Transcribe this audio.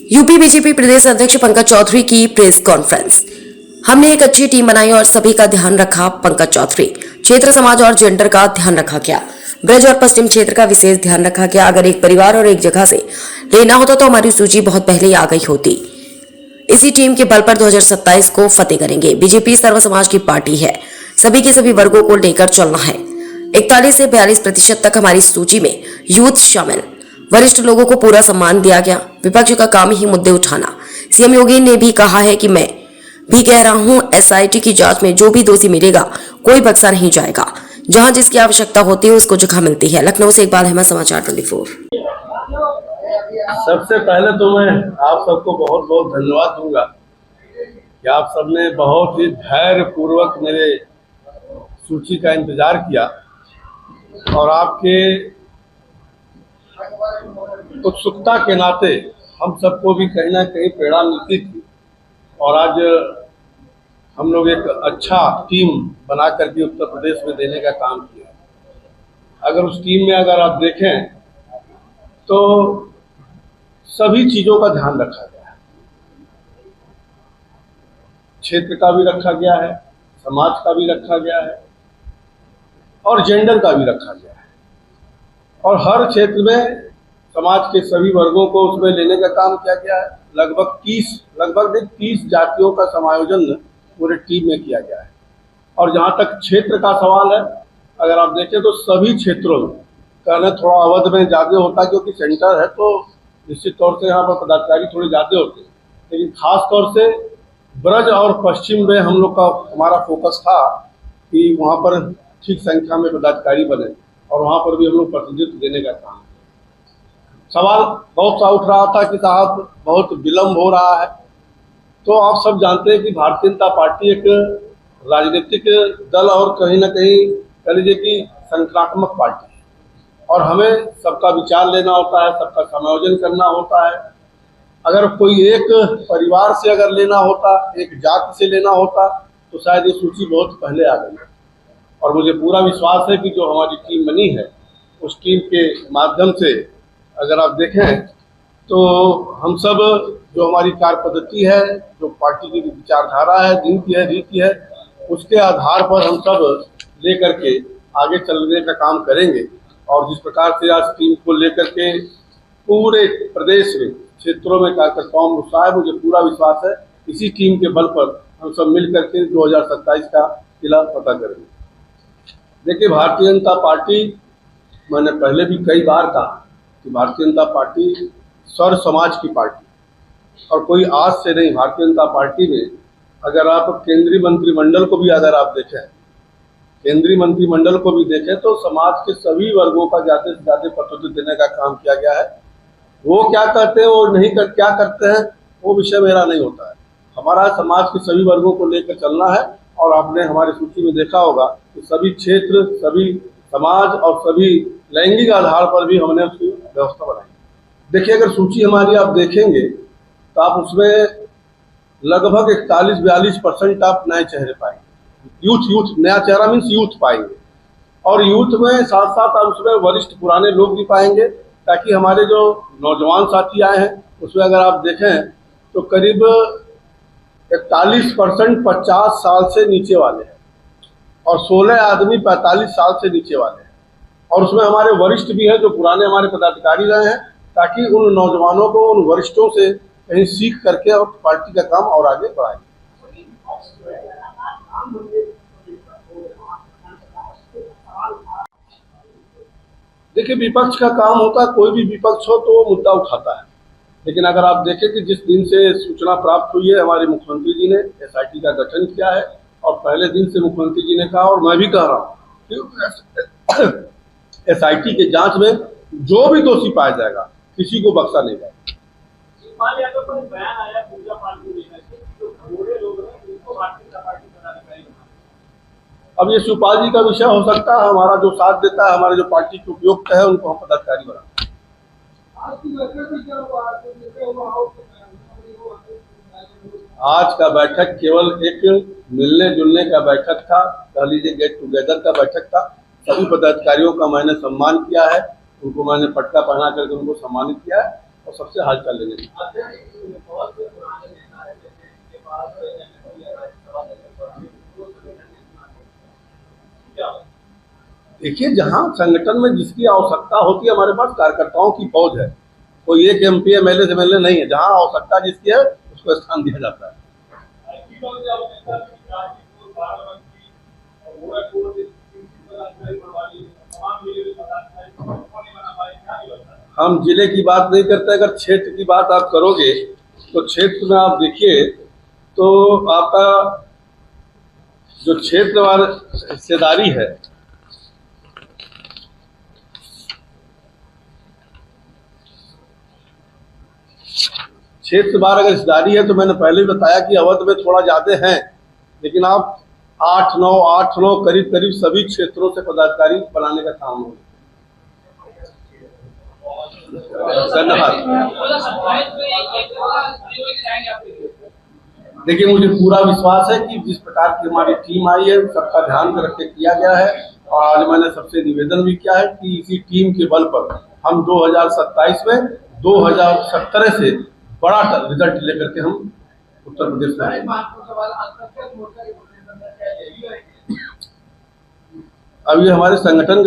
UP BJP प्रदेश अध्यक्ष पंकज चौधरी की press conference. हमने एक अच्छी टीम बनाई और सभी का ध्यान रखा। पंकज चौधरी। क्षेत्र, समाज और जेंडर का ध्यान रखा गया। ब्रज और पश्चिम क्षेत्र का विशेष ध्यान रखा गया। अगर एक परिवार और एक जगह से लेना होता तो हमारी सूची बहुत पहले ही आ गई होती। इसी टीम के बल पर 2027 को फतेह करेंगे। बीजेपी सर्व समाज की पार्टी है, सभी के सभी वर्गों को लेकर चलना है। 41 से 42% तक हमारी सूची में यूथ शामिल। वरिष्ठ लोगों को पूरा सम्मान दिया गया। विपक्ष का काम ही मुद्दे उठाना। सीएम योगी ने भी कहा है कि मैं भी कह रहा हूं, एसआईटी की जांच में जो भी दोषी मिलेगा कोई बख्शा नहीं जाएगा। जहां जिसकी आवश्यकता होती है उसको जगह मिलती है। लखनऊ से इकबाल अहमद, समाचार 24। सबसे पहले तो मैं आप सबको बहुत बहुत धन्यवाद दूंगा कि आप सबने बहुत ही धैर्य पूर्वक मेरे सूची का इंतजार किया और आपके उत्सुकता के नाते हम सबको भी कहीं ना कहीं प्रेरणा मिलती थी और आज हम लोग एक अच्छा टीम बना करके उत्तर प्रदेश में देने का काम किया। अगर उस टीम में अगर आप देखें तो सभी चीजों का ध्यान रखा गया है। क्षेत्र का भी रखा गया है, समाज का भी रखा गया है और जेंडर का भी रखा गया है और हर क्षेत्र में समाज के सभी वर्गों को उसमें लेने का काम किया गया है। लगभग 30 जातियों का समायोजन पूरे टीम में किया गया है। और जहाँ तक क्षेत्र का सवाल है, अगर आप देखें तो सभी क्षेत्रों में कहना थोड़ा अवध में ज़्यादा होता है क्योंकि सेंटर है तो निश्चित तौर से यहाँ पर पदाधिकारी थोड़े ज़्यादा होते हैं, लेकिन खास तौर से ब्रज और पश्चिम में हम लोग का हमारा फोकस था कि वहाँ पर ठीक संख्या में पदाधिकारी बने और वहाँ पर भी हम लोग प्रतिनिधित्व देने का काम। सवाल बहुत सा उठ रहा था कि साहब बहुत विलम्ब हो रहा है, तो आप सब जानते हैं कि भारतीय जनता पार्टी एक राजनीतिक दल और कहीं ना कहीं कह लीजिए कि संगठनात्मक पार्टी है और हमें सबका विचार लेना होता है, सबका समायोजन करना होता है। अगर कोई एक परिवार से अगर लेना होता, एक जाति से लेना होता तो शायद ये सूची बहुत पहले आ गई और मुझे पूरा विश्वास है कि जो हमारी टीम बनी है उस टीम के माध्यम से अगर आप देखें तो हम सब जो हमारी कार्य पद्धति है, जो पार्टी की विचारधारा है, दिन की है, रीति है, उसके आधार पर हम सब लेकर के आगे चलने का काम करेंगे। और जिस प्रकार से आज टीम को लेकर के पूरे प्रदेश में क्षेत्रों में कार्यकर्ताओं में उत्साह है, मुझे पूरा विश्वास है इसी टीम के बल पर हम सब मिल करके 2027 का किला पता करेंगे। देखिए, भारतीय जनता पार्टी, मैंने पहले भी कई बार कहा कि भारतीय जनता पार्टी सर्व समाज की पार्टी और कोई आज से नहीं। भारतीय जनता पार्टी में अगर आप केंद्रीय मंत्रिमंडल को भी अगर आप देखें, केंद्रीय मंत्रिमंडल को भी देखें तो समाज के सभी वर्गों का ज़्यादा से ज़्यादा प्रतिनिधित्व देने का काम किया गया है। वो क्या करते हैं, वो नहीं कर क्या करते हैं, वो विषय मेरा नहीं होता है। हमारा समाज के सभी वर्गों को लेकर चलना है और आपने हमारी सूची में देखा होगा कि सभी क्षेत्र, सभी समाज और सभी लैंगिक आधार पर भी हमने उसकी व्यवस्था बनाई। देखिए, अगर सूची हमारी आप देखेंगे तो आप उसमें लगभग 41-42% आप नए चेहरे पाएंगे। यूथ नया चेहरा मीन्स यूथ पाएंगे और यूथ में साथ साथ आप उसमें वरिष्ठ पुराने लोग भी पाएंगे, ताकि हमारे जो नौजवान साथी आए हैं उसमें अगर आप देखें तो करीब 41% 50 साल से नीचे वाले हैं और 16 आदमी 45 साल से नीचे वाले हैं और उसमें हमारे वरिष्ठ भी हैं जो पुराने हमारे पदाधिकारी रहे हैं, ताकि उन नौजवानों को उन वरिष्ठों से कहीं सीख करके और पार्टी का काम और आगे बढ़ाएं। देखिए, विपक्ष का काम होता है, कोई भी विपक्ष हो तो वो मुद्दा उठाता है, लेकिन अगर आप देखें कि जिस दिन से सूचना प्राप्त हुई है, हमारे मुख्यमंत्री जी ने एसआईटी का गठन किया है और पहले दिन से मुख्यमंत्री जी ने कहा और मैं भी कह रहा हूँ कि एसआईटी के जांच में जो भी दोषी पाया जाएगा किसी को बख्शा नहीं जाएगा। अब ये शिवपाल जी का विषय हो सकता है, हमारा जो साथ देता है, हमारे जो पार्टी के उपयुक्त है उनको हम पदाधिकारी बनाते हैं। आज का बैठक केवल एक मिलने जुलने का बैठक था, कह लीजिए गेट टुगेदर का बैठक था। सभी पदाधिकारियों का मैंने सम्मान किया है, उनको मैंने पटका पहना करके उनको सम्मानित किया है और सबसे हालचाल लेने की देखिए, जहां संगठन में जिसकी आवश्यकता होती है, हमारे पास कार्यकर्ताओं की फौज है, कोई एक MP MLA से MLA नहीं है। जहां आवश्यकता जिसकी है उसको स्थान दिया जाता है। हम जिले की बात नहीं करते, अगर क्षेत्र की बात आप करोगे तो क्षेत्र में आप देखिए तो आपका जो क्षेत्रवार हिस्सेदारी है, क्षेत्रवार अगर हिस्सेदारी है तो मैंने पहले भी बताया कि अवध में थोड़ा ज्यादा है, लेकिन आप 8-9 करीब सभी क्षेत्रों से पदाधिकारी बनाने का काम हो। धन्यवाद। देखिए, मुझे पूरा विश्वास है कि जिस प्रकार की हमारी टीम आई है, सबका ध्यान रख के किया गया है, और आज मैंने सबसे निवेदन भी किया है कि इसी टीम के बल पर हम 2027 में 2017 से बड़ा रिजल्ट लेकर के हम उत्तर प्रदेश में आएंगे। अभी हमारे संगठन